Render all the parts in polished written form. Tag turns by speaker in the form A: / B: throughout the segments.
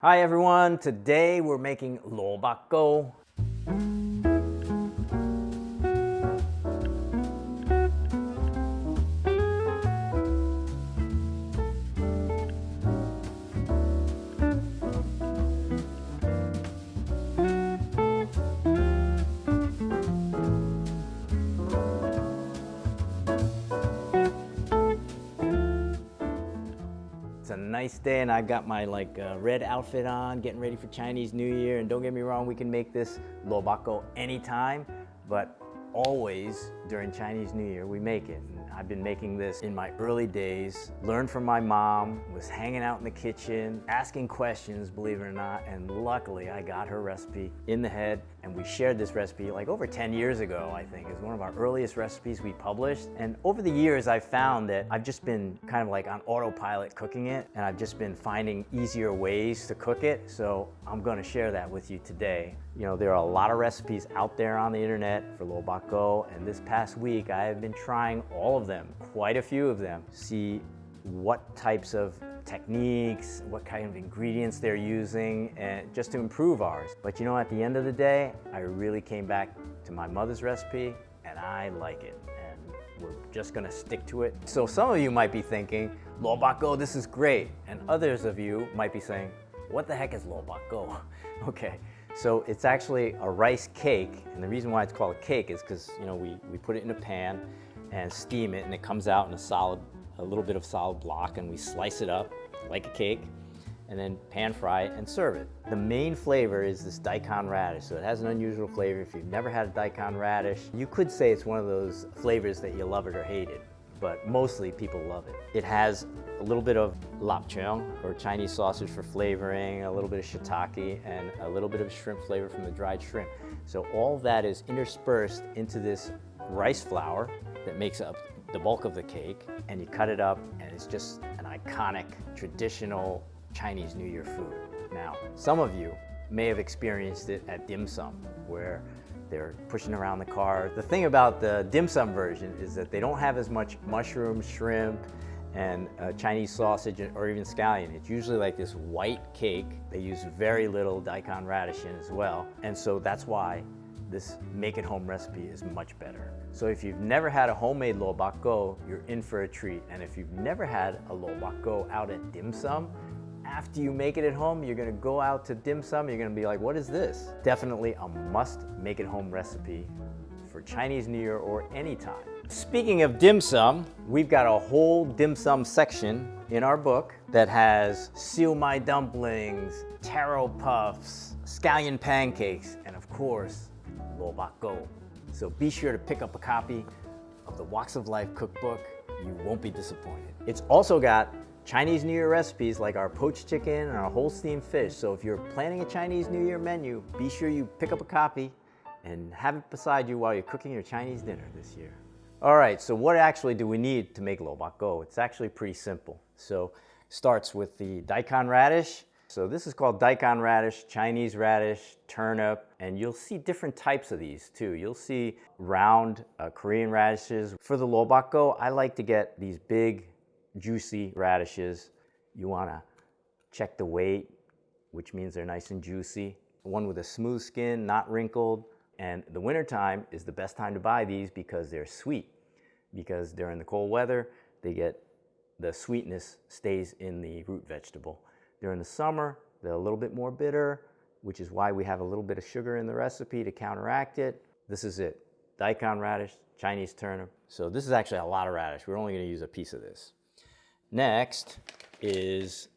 A: Hi everyone, today we're making Lo Bak Go. It's a nice day and I got my red outfit on, getting ready for Chinese New Year. And don't get me wrong, we can make this Lo Bak Go anytime, but always during Chinese New Year we make it. And I've been making this in my early days, learned from my mom, was hanging out in the kitchen, asking questions, believe it or not, and luckily I got her recipe in the head, and we shared this recipe like over 10 years ago, I think. It's one of our earliest recipes we published. And over the years I've found that I've just been kind of like on autopilot cooking it, and I've just been finding easier ways to cook it, so I'm gonna share that with you today. You know, there are a lot of recipes out there on the internet for Lo Bak Go, and this past week I have been trying all of them, quite a few of them, see what types of techniques, what kind of ingredients they're using, and just to improve ours. But you know, at the end of the day, I really came back to my mother's recipe and I like it, and we're just gonna stick to it. So some of you might be thinking, Lo Bak Go, this is great, and others of you might be saying, what the heck is Lo Bak Go? Okay. So it's actually a rice cake, and the reason why it's called a cake is because, you know, we put it in a pan and steam it, and it comes out in a little bit of solid block, and we slice it up like a cake and then pan fry it and serve it. The main flavor is this daikon radish, so it has an unusual flavor. If you've never had a daikon radish, you could say it's one of those flavors that you love it or hate it, but mostly people love it. It has a little bit of lapcheung, or Chinese sausage for flavoring, a little bit of shiitake, and a little bit of shrimp flavor from the dried shrimp. So all of that is interspersed into this rice flour that makes up the bulk of the cake, and you cut it up, and it's just an iconic, traditional Chinese New Year food. Now, some of you may have experienced it at dim sum, where they're pushing around the car. The thing about the dim sum version is that they don't have as much mushroom, shrimp, and Chinese sausage or even scallion. It's usually like this white cake. They use very little daikon radish in as well. And so that's why this make-at-home recipe is much better. So if you've never had a homemade Lo Bak Go, you're in for a treat. And if you've never had a Lo Bak Go out at dim sum, after you make it at home, you're gonna go out to dim sum, you're gonna be like, what is this? Definitely a must make-at-home recipe for Chinese New Year or any time. Speaking of dim sum, we've got a whole dim sum section in our book that has siu mai dumplings, taro puffs, scallion pancakes, and of course, Lo Bak Go. So be sure to pick up a copy of the Walks of Life cookbook. You won't be disappointed. It's also got Chinese New Year recipes like our poached chicken and our whole steamed fish. So if you're planning a Chinese New Year menu, be sure you pick up a copy and have it beside you while you're cooking your Chinese dinner this year. All right, so what actually do we need to make Lo Bak Go? It's actually pretty simple. So it starts with the daikon radish. So this is called daikon radish, Chinese radish, turnip, and you'll see different types of these too. You'll see round Korean radishes. For the Lo Bak Go, I like to get these big, juicy radishes. You wanna check the weight, which means they're nice and juicy. One with a smooth skin, not wrinkled. And the winter time is the best time to buy these because they're sweet. Because during the cold weather, the sweetness stays in the root vegetable. During the summer, they're a little bit more bitter, which is why we have a little bit of sugar in the recipe to counteract it. This is it, daikon radish, Chinese turnip. So this is actually a lot of radish. We're only gonna use a piece of this. Next is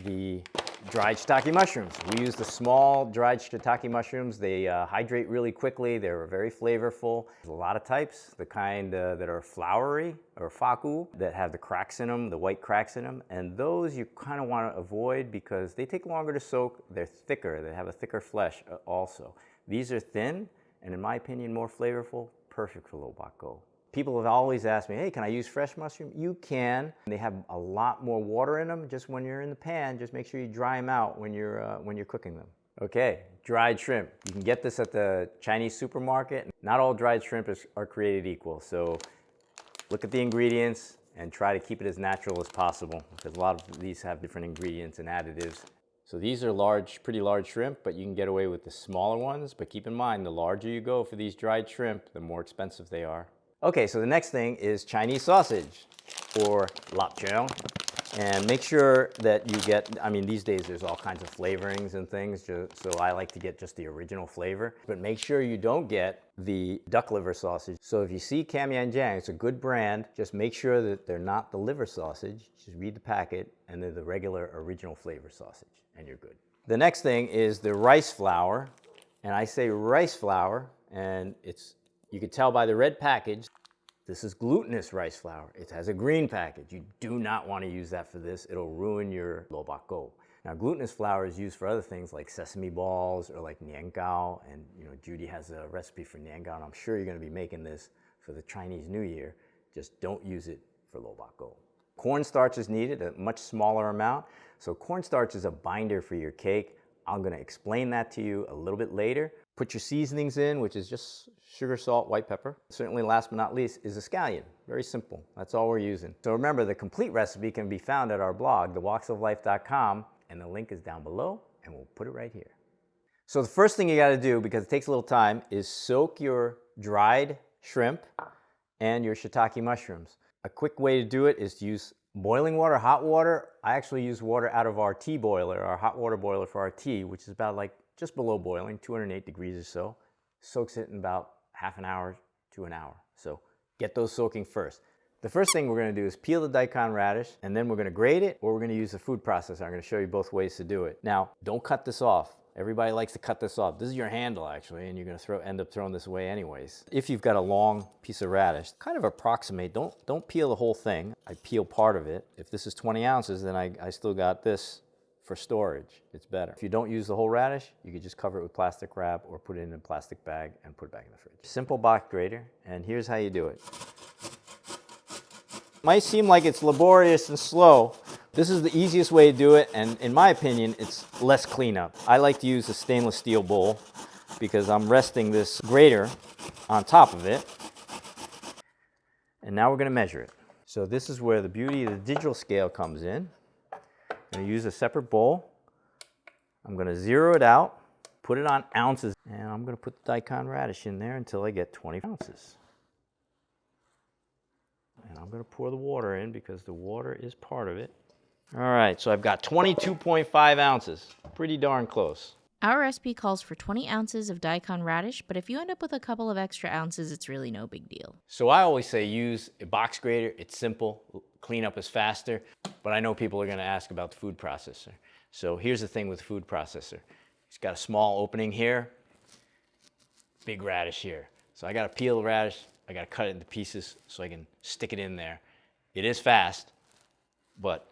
A: the dried shiitake mushrooms. We use the small dried shiitake mushrooms. They hydrate really quickly. They're very flavorful. There's a lot of types. The kind that are floury or faku, that have the cracks in them, the white cracks in them. And those you kind of want to avoid because they take longer to soak. They're thicker. They have a thicker flesh also. These are thin and, in my opinion, more flavorful. Perfect for Lo Bak Go. People have always asked me, hey, can I use fresh mushroom? You can. They have a lot more water in them. Just when you're in the pan, just make sure you dry them out when you're cooking them. Okay, dried shrimp. You can get this at the Chinese supermarket. Not all dried shrimp are created equal. So look at the ingredients and try to keep it as natural as possible because a lot of these have different ingredients and additives. So these are large, pretty large shrimp, but you can get away with the smaller ones. But keep in mind, the larger you go for these dried shrimp, the more expensive they are. Okay, so the next thing is Chinese sausage, or lapjiang. And make sure that you get, I mean, these days there's all kinds of flavorings and things, so I like to get just the original flavor. But make sure you don't get the duck liver sausage. So if you see Kamianjiang, it's a good brand, just make sure that they're not the liver sausage. Just read the packet, and they're the regular original flavor sausage, and you're good. The next thing is the rice flour, and I say rice flour, and you can tell by the red package. This is glutinous rice flour. It has a green package. You do not want to use that for this. It'll ruin your Lo Bak Go. Now, glutinous flour is used for other things like sesame balls or like niangao. And Judy has a recipe for niangao, and I'm sure you're going to be making this for the Chinese New Year. Just don't use it for Lo Bak Go. Cornstarch is needed, a much smaller amount. So cornstarch is a binder for your cake. I'm going to explain that to you a little bit later. Put your seasonings in, which is just sugar, salt, white pepper. Certainly last but not least is a scallion. Very simple. That's all we're using. So remember, the complete recipe can be found at our blog, thewalksoflife.com, and the link is down below, and we'll put it right here. So the first thing you got to do, because it takes a little time, is soak your dried shrimp and your shiitake mushrooms. A quick way to do it is to use boiling water, hot water. I actually use water out of our tea boiler, our hot water boiler for our tea, which is about like just below boiling, 208 degrees or so. Soaks it in about half an hour to an hour. So get those soaking first. The first thing we're going to do is peel the daikon radish, and then we're going to grate it, or we're going to use a food processor. I'm going to show you both ways to do it. Now, don't cut this off. Everybody likes to cut this off. This is your handle, actually, and you're going to end up throwing this away anyways. If you've got a long piece of radish, kind of approximate. Don't peel the whole thing. I peel part of it. If this is 20 ounces, then I still got this for storage. It's better. If you don't use the whole radish, you could just cover it with plastic wrap or put it in a plastic bag and put it back in the fridge. Simple box grater, and here's how you do it. Might seem like it's laborious and slow. This is the easiest way to do it, and in my opinion, it's less cleanup. I like to use a stainless steel bowl because I'm resting this grater on top of it. And now we're going to measure it. So this is where the beauty of the digital scale comes in. I'm going to use a separate bowl. I'm going to zero it out, put it on ounces, and I'm going to put the daikon radish in there until I get 20 ounces. And I'm going to pour the water in because the water is part of it. All right, so I've got 22.5 ounces. Pretty darn close.
B: Our recipe calls for 20 ounces of daikon radish, but if you end up with a couple of extra ounces, it's really no big deal.
A: So I always say use a box grater. It's simple. Cleanup is faster. But I know people are going to ask about the food processor. So here's the thing with the food processor. It's got a small opening here, big radish here. So I got to peel the radish. I got to cut it into pieces so I can stick it in there. It is fast, but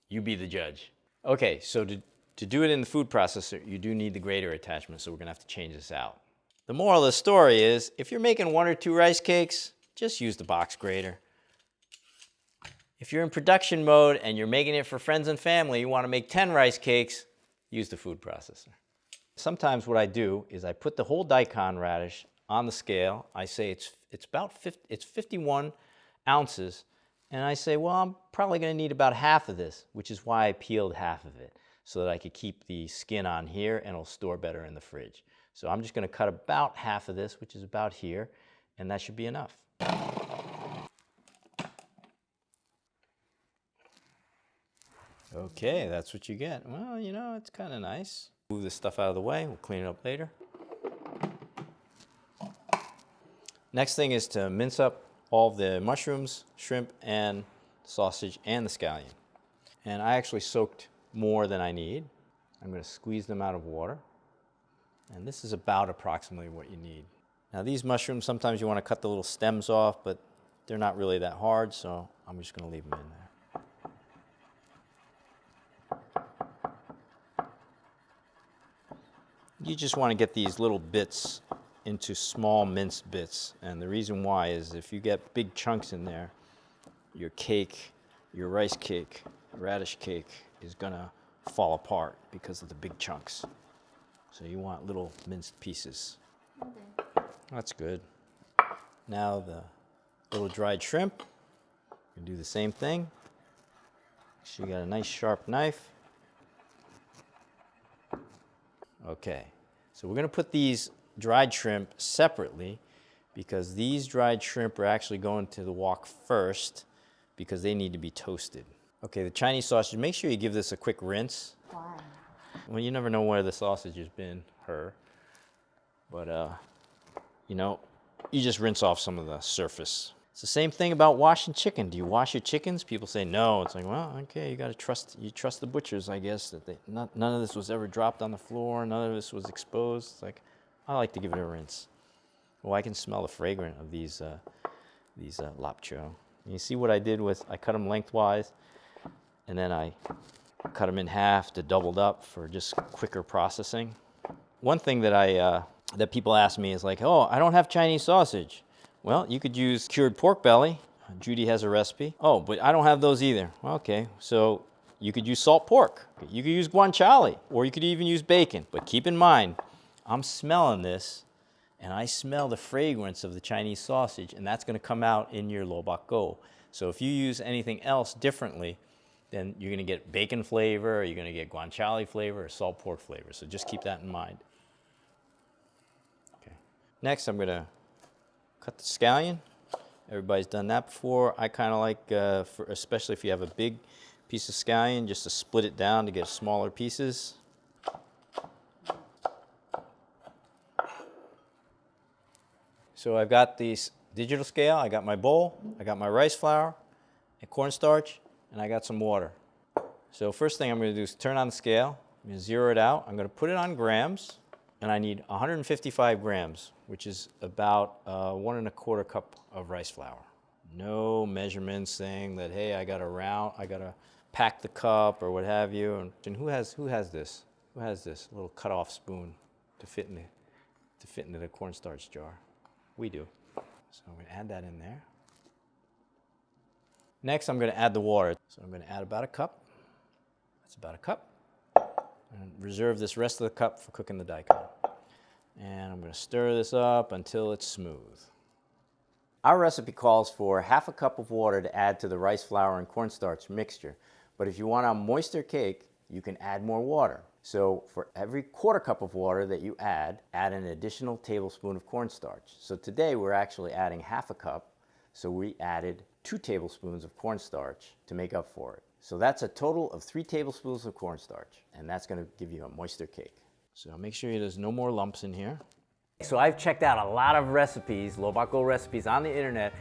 A: you be the judge. Okay, so to do it in the food processor, you do need the grater attachment, so we're going to have to change this out. The moral of the story is, if you're making 1 or 2 rice cakes, just use the box grater. If you're in production mode and you're making it for friends and family, you want to make 10 rice cakes, use the food processor. Sometimes what I do is I put the whole daikon radish on the scale. I say it's 51 ounces, and I say, well, I'm probably going to need about half of this, which is why I peeled half of it, so that I could keep the skin on here and it'll store better in the fridge. So I'm just going to cut about half of this, which is about here, and that should be enough. Okay, that's what you get. Well, it's kind of nice. Move this stuff out of the way. We'll clean it up later. Next thing is to mince up all the mushrooms, shrimp, and sausage, and the scallion. And I actually soaked more than I need. I'm going to squeeze them out of water. And this is about approximately what you need. Now these mushrooms, sometimes you want to cut the little stems off, but they're not really that hard, so I'm just going to leave them in there. You just want to get these little bits into small minced bits, and the reason why is if you get big chunks in there, your cake, your rice cake, radish cake is gonna fall apart because of the big chunks. So you want little minced pieces. Okay. That's good. Now the little dried shrimp, you do the same thing. So you got a nice sharp knife. Okay, so we're gonna put these dried shrimp separately because these dried shrimp are actually going to the wok first because they need to be toasted. Okay, the Chinese sausage, make sure you give this a quick rinse.
B: Why?
A: Well, you never know where the sausage has been, but you know, you just rinse off some of the surface. It's the same thing about washing chicken. Do you wash your chickens? People say no. It's like, well, okay, you trust the butchers, I guess, that none of this was ever dropped on the floor, none of this was exposed. It's like, I like to give it a rinse. Well, I can smell the fragrance of these lapcho. You see what I did I cut them lengthwise, and then I cut them in half to doubled up for just quicker processing. One thing that that people ask me is like, oh, I don't have Chinese sausage. Well, you could use cured pork belly. Judy has a recipe. Oh, but I don't have those either. Okay, so you could use salt pork. You could use guanciale, or you could even use bacon. But keep in mind, I'm smelling this, and I smell the fragrance of the Chinese sausage, and that's gonna come out in your Lo Bak Go. So if you use anything else differently, then you're gonna get bacon flavor, or you're gonna get guanciale flavor, or salt pork flavor. So just keep that in mind. Okay. Next, I'm gonna cut the scallion. Everybody's done that before. I kind of like, especially if you have a big piece of scallion, just to split it down to get smaller pieces. So I've got these digital scale, I got my bowl, I got my rice flour and cornstarch, and I got some water. So first thing I'm going to do is turn on the scale. I'm going to zero it out. I'm going to put it on grams, and I need 155 grams, which is about 1 1/4 cup of rice flour. No measurements saying that, hey, I got to pack the cup or what have you. And who has this? Who has this little cut-off spoon to fit into the cornstarch jar? We do. So I'm going to add that in there. Next, I'm going to add the water. So I'm going to add about a cup. That's about a cup. And reserve this rest of the cup for cooking the daikon. And I'm going to stir this up until it's smooth. Our recipe calls for half a cup of water to add to the rice flour and cornstarch mixture. But if you want a moister cake, you can add more water. So for every 1/4 cup of water that you add an additional tablespoon of cornstarch. So today we're actually adding half a cup, so we added 2 tablespoons of cornstarch to make up for it. So that's a total of 3 tablespoons of cornstarch, and that's going to give you a moister cake. So make sure there's no more lumps in here. So I've checked out a lot of recipes, Lo Bak Go recipes on the internet,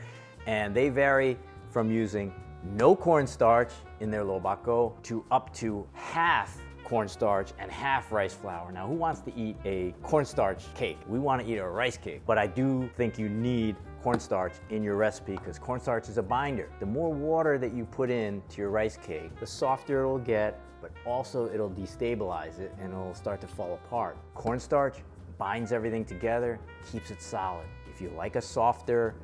A: and they vary from using no cornstarch in their Lo Bak Go to up to half cornstarch and half rice flour. Now, who wants to eat a cornstarch cake? We want to eat a rice cake, but I do think you need cornstarch in your recipe because cornstarch is a binder. The more water that you put into your rice cake, the softer it'll get, but also it'll destabilize it and it'll start to fall apart. Cornstarch binds everything together, keeps it solid. If you like a softer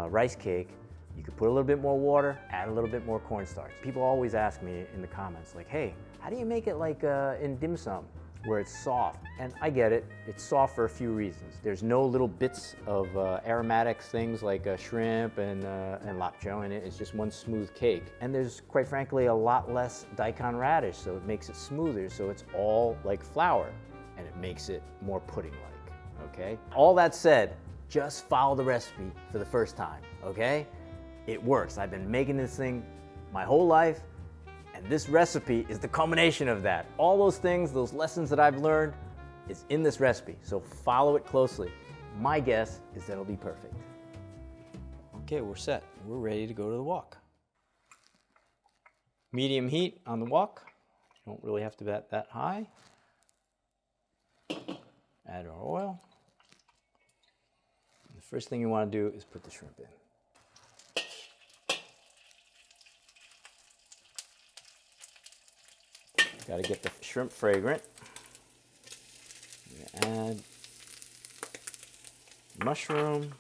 A: rice cake, you could put a little bit more water, add a little bit more cornstarch. People always ask me in the comments, like, hey, how do you make it like in dim sum, where it's soft? And I get it, it's soft for a few reasons. There's no little bits of aromatic things like shrimp and lapcho in it. It's just one smooth cake. And there's, quite frankly, a lot less daikon radish, so it makes it smoother, so it's all like flour, and it makes it more pudding-like, okay? All that said, just follow the recipe for the first time, okay? It works. I've been making this thing my whole life, and this recipe is the culmination of that. All those things, those lessons that I've learned, is in this recipe, so follow it closely. My guess is that it'll be perfect. Okay, we're set. We're ready to go to the wok. Medium heat on the wok. You don't really have to bet that high. Add our oil. The first thing you want to do is put the shrimp in. Got to get the shrimp fragrant. Add mushroom.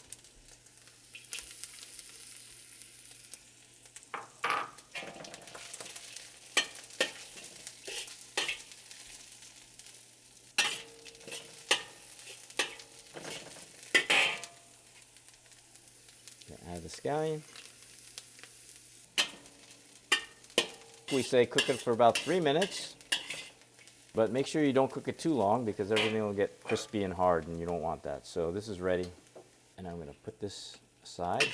A: Add the scallion. We say cook it for about 3 minutes. But make sure you don't cook it too long because everything will get crispy and hard and you don't want that. So this is ready. And I'm going to put this aside.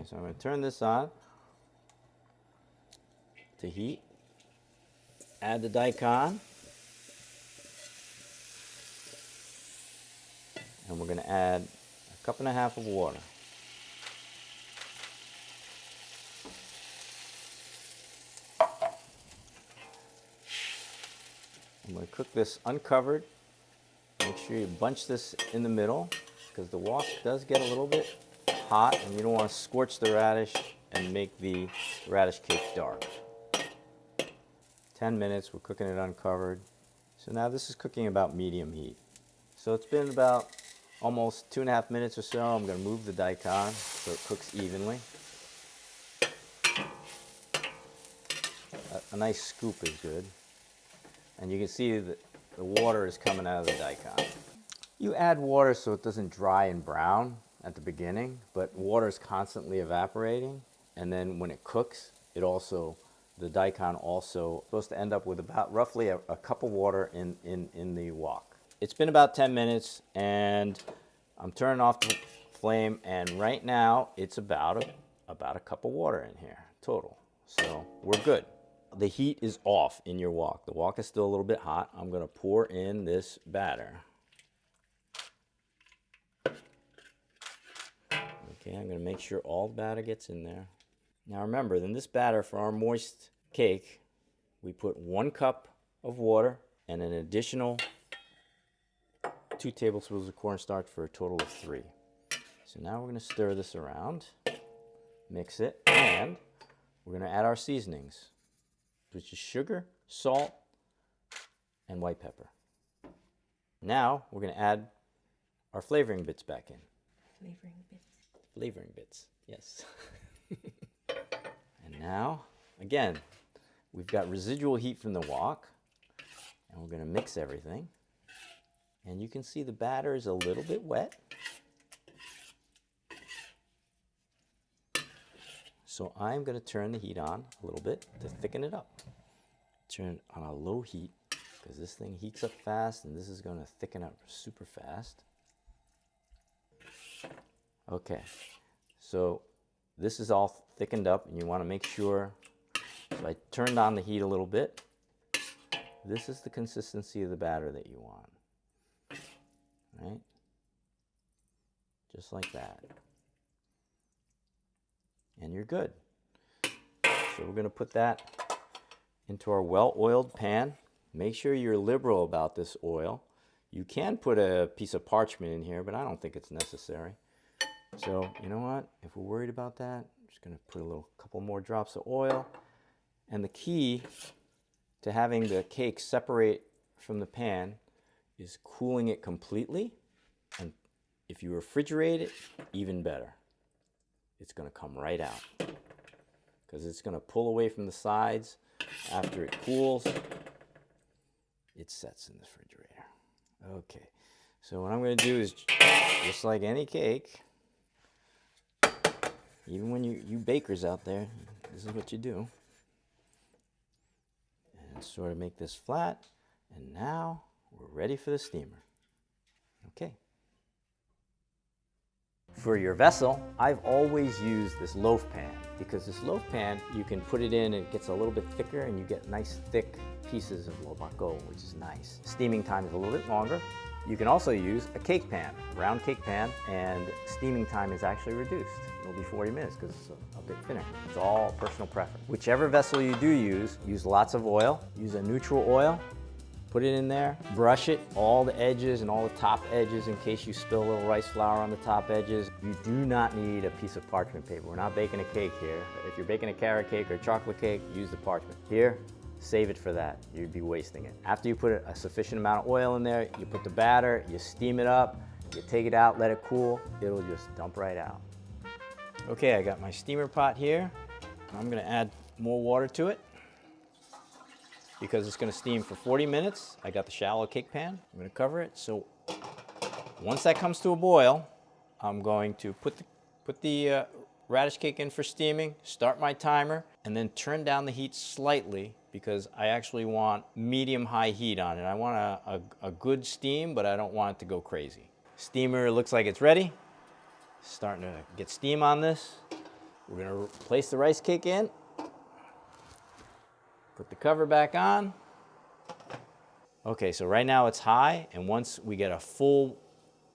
A: So I'm going to turn this on to heat. Add the daikon. And we're going to add a cup and a half of water. I'm going to cook this uncovered. Make sure you bunch this in the middle because the wok does get a little bit hot and you don't want to scorch the radish and make the radish cake dark. 10 minutes, we're cooking it uncovered. So now this is cooking about medium heat. So it's been about almost 2.5 minutes or so. I'm going to move the daikon so it cooks evenly. A nice scoop is good. And you can see that the water is coming out of the daikon. You add water so it doesn't dry and brown at the beginning, but water is constantly evaporating. And then when it cooks, the daikon also supposed to end up with about roughly a cup of water in the wok. It's been about 10 minutes and I'm turning off the flame, and right now it's about a cup of water in here total. So we're good. The heat is off in your wok. The wok is still a little bit hot. I'm going to pour in this batter. Okay, I'm going to make sure all the batter gets in there. Now remember, in this batter for our moist cake, we put 1 cup of water and an additional 2 tablespoons of cornstarch for a total of 3. So now we're going to stir this around, mix it, and we're going to add our seasonings, which is sugar, salt, and white pepper. Now we're going to add our flavoring bits back in.
B: Flavoring bits.
A: Flavoring bits, yes. And now, again, we've got residual heat from the wok, and we're going to mix everything. And you can see the batter is a little bit wet. So I'm going to turn the heat on a little bit to thicken it up. Turn it on a low heat because this thing heats up fast and this is going to thicken up super fast. Okay, so this is all thickened up and you want to make sure. So I turned on the heat a little bit. This is the consistency of the batter that you want. Right? Just like that. And you're good. So we're going to put that into our well-oiled pan. Make sure you're liberal about this oil. You can put a piece of parchment in here, but I don't think it's necessary. So you know what? If we're worried about that, I'm just going to put a couple more drops of oil. And the key to having the cake separate from the pan is cooling it completely. And if you refrigerate it, even better. It's going to come right out because it's going to pull away from the sides. After it cools, it sets in the refrigerator. Okay, so what I'm going to do is, just like any cake, even when you bakers out there, this is what you do. And sort of make this flat, and now we're ready for the steamer. Okay. For your vessel, I've always used this loaf pan because this loaf pan, you can put it in and it gets a little bit thicker and you get nice thick pieces of Lo Bak Go, which is nice. Steaming time is a little bit longer. You can also use a cake pan, round cake pan, and steaming time is actually reduced. It'll be 40 minutes because it's a bit thinner. It's all personal preference. Whichever vessel you do use lots of oil. Use a neutral oil. Put it in there, brush it, all the edges and all the top edges in case you spill a little rice flour on the top edges. You do not need a piece of parchment paper. We're not baking a cake here. If you're baking a carrot cake or a chocolate cake, use the parchment. Here, save it for that. You'd be wasting it. After you put a sufficient amount of oil in there, you put the batter, you steam it up, you take it out, let it cool, it'll just dump right out. Okay, I got my steamer pot here. I'm gonna add more water to it because it's going to steam for 40 minutes. I got the shallow cake pan. I'm going to cover it. So once that comes to a boil, I'm going to put the radish cake in for steaming, start my timer, and then turn down the heat slightly because I actually want medium-high heat on it. I want a good steam, but I don't want it to go crazy. Steamer looks like it's ready. Starting to get steam on this. We're gonna place the rice cake in. Put the cover back on. Okay, so right now it's high, and once we get a full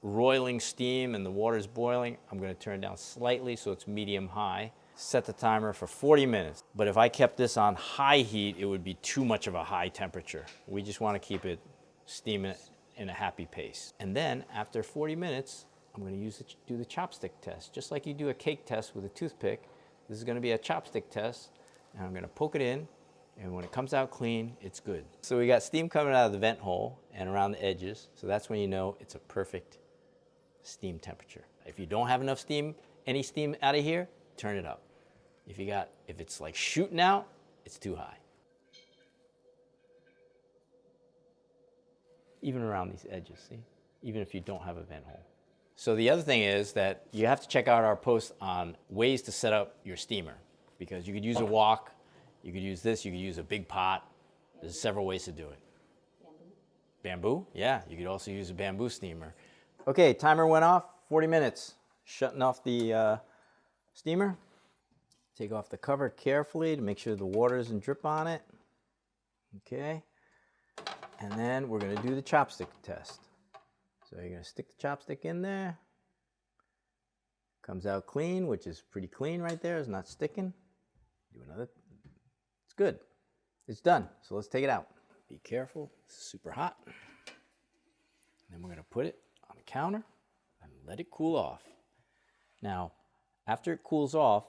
A: roiling steam and the water's boiling, I'm gonna turn it down slightly so it's medium-high. Set the timer for 40 minutes. But if I kept this on high heat, it would be too much of a high temperature. We just wanna keep it steaming in a happy pace. And then after 40 minutes, I'm gonna do the chopstick test. Just like you do a cake test with a toothpick, this is gonna be a chopstick test, and I'm gonna poke it in, and when it comes out clean, it's good. So we got steam coming out of the vent hole and around the edges, so that's when you know it's a perfect steam temperature. If you don't have enough steam, any steam out of here, turn it up. If it's like shooting out, it's too high. Even around these edges, see? Even if you don't have a vent hole. So the other thing is that you have to check out our post on ways to set up your steamer, because you could use a wok, you could use this, you could use a big pot. There's several ways to do it. Bamboo? Yeah, you could also use a bamboo steamer. Okay, timer went off, 40 minutes. Shutting off the steamer. Take off the cover carefully to make sure the water doesn't drip on it. Okay. And then we're gonna do the chopstick test. So you're gonna stick the chopstick in there. Comes out clean, which is pretty clean right there. It's not sticking. Do another. It's good. It's done. So let's take it out. Be careful. It's super hot. And then we're gonna put it on the counter and let it cool off. Now, after it cools off,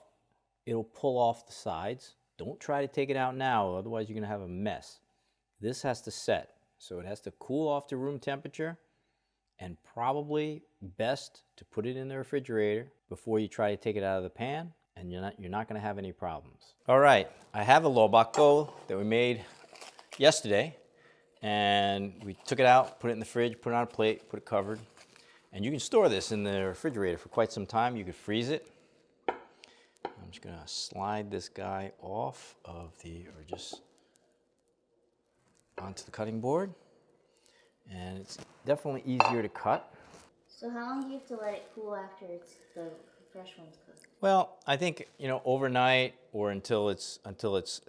A: it'll pull off the sides. Don't try to take it out now, otherwise you're gonna have a mess. This has to set. So it has to cool off to room temperature, and probably best to put it in the refrigerator before you try to take it out of the pan, and you're not gonna have any problems. All right, I have a Lo Bak Go that we made yesterday, and we took it out, put it in the fridge, put it on a plate, put it covered, and you can store this in the refrigerator for quite some time. You could freeze it. I'm just gonna slide this guy off of or just onto the cutting board. And it's definitely easier to cut.
B: So how long do you have to let it cool after the fresh one's cooked?
A: Well, I think, overnight or until it's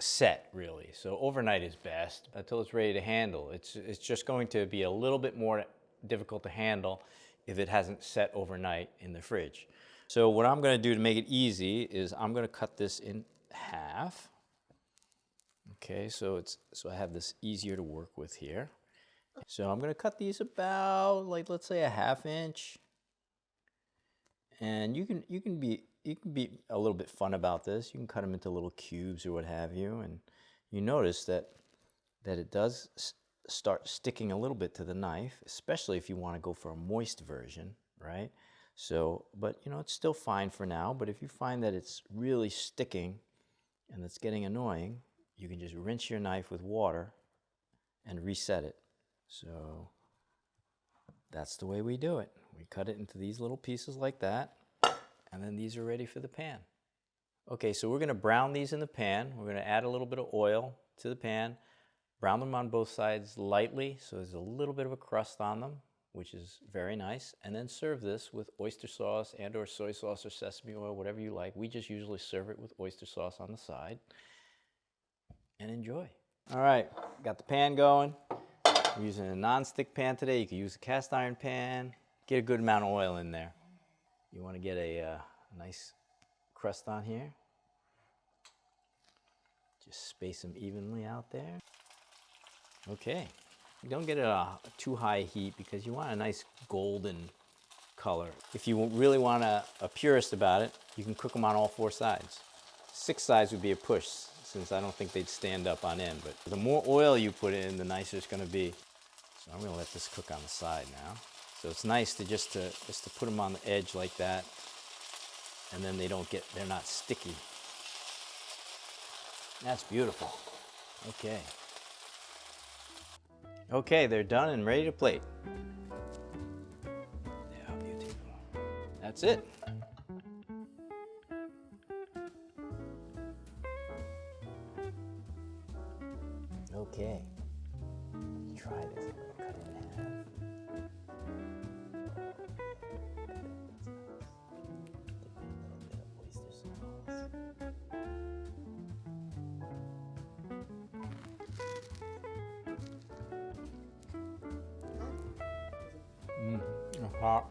A: set, really. So overnight is best, until it's ready to handle. It's just going to be a little bit more difficult to handle if it hasn't set overnight in the fridge. So what I'm gonna do to make it easy is I'm gonna cut this in half. Okay, so I have this easier to work with here. So I'm gonna cut these about, let's say, a 1/2 inch. And you can be a little bit fun about this. You can cut them into little cubes or what have you, and you notice that it does start sticking a little bit to the knife, especially if you want to go for a moist version, right? So, but it's still fine for now. But if you find that it's really sticking and it's getting annoying, you can just rinse your knife with water and reset it. So that's the way we do it. We cut it into these little pieces like that, and then these are ready for the pan. Okay, so we're gonna brown these in the pan. We're gonna add a little bit of oil to the pan, brown them on both sides lightly so there's a little bit of a crust on them, which is very nice, and then serve this with oyster sauce and or soy sauce or sesame oil, whatever you like. We just usually serve it with oyster sauce on the side, and enjoy. All right, got the pan going. We're using a non-stick pan today. You can use a cast iron pan. Get a good amount of oil in there. You want to get a nice crust on here. Just space them evenly out there. Okay. Don't get it too high heat because you want a nice golden color. If you really want a purist about it, you can cook them on all 4 sides. 6 sides would be a push, since I don't think they'd stand up on end. But the more oil you put in, the nicer it's going to be. So I'm going to let this cook on the side now. So it's nice to just to put them on the edge like that, and then they're not sticky. That's beautiful. Okay. Okay, they're done and ready to plate. Yeah, beautiful. That's it. okay. Try this. I'm gonna cut it in half. Oyster sauce. It's hot.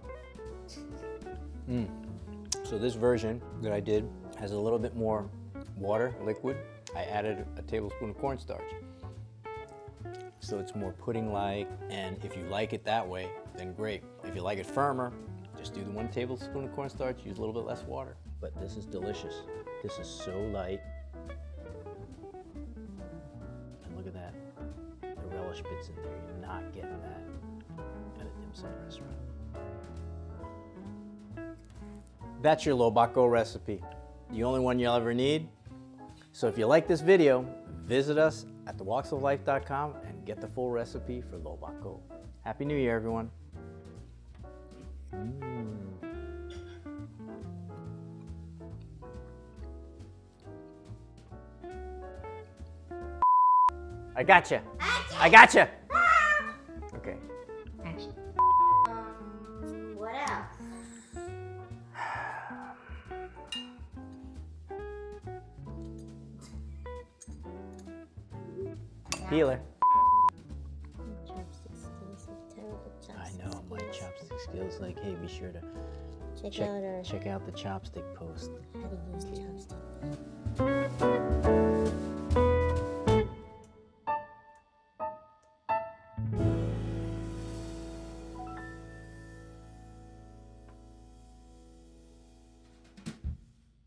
A: So this version that I did has a little bit more water, liquid. I added a tablespoon of cornstarch. So it's more pudding-like, and if you like it that way, then great. If you like it firmer, just do the 1 tablespoon of cornstarch, use a little bit less water. But this is delicious. This is so light. And look at that. The relish bits in there. You're not getting that at a dim sum restaurant. That's your Lo Bak Go recipe. The only one you'll ever need. So if you like this video, visit us at thewalksoflife.com and get the full recipe for Lo Bak Go. Happy New Year, everyone. I gotcha. I gotcha. Okay.
C: Action. What else?
A: Peeler.
C: Chopstick skills like terrible chopstick
A: I know, my
C: skills.
A: chopstick skills. Like, hey, be sure to
C: Check out our
A: check out the chopstick post.
C: how to use chopstick.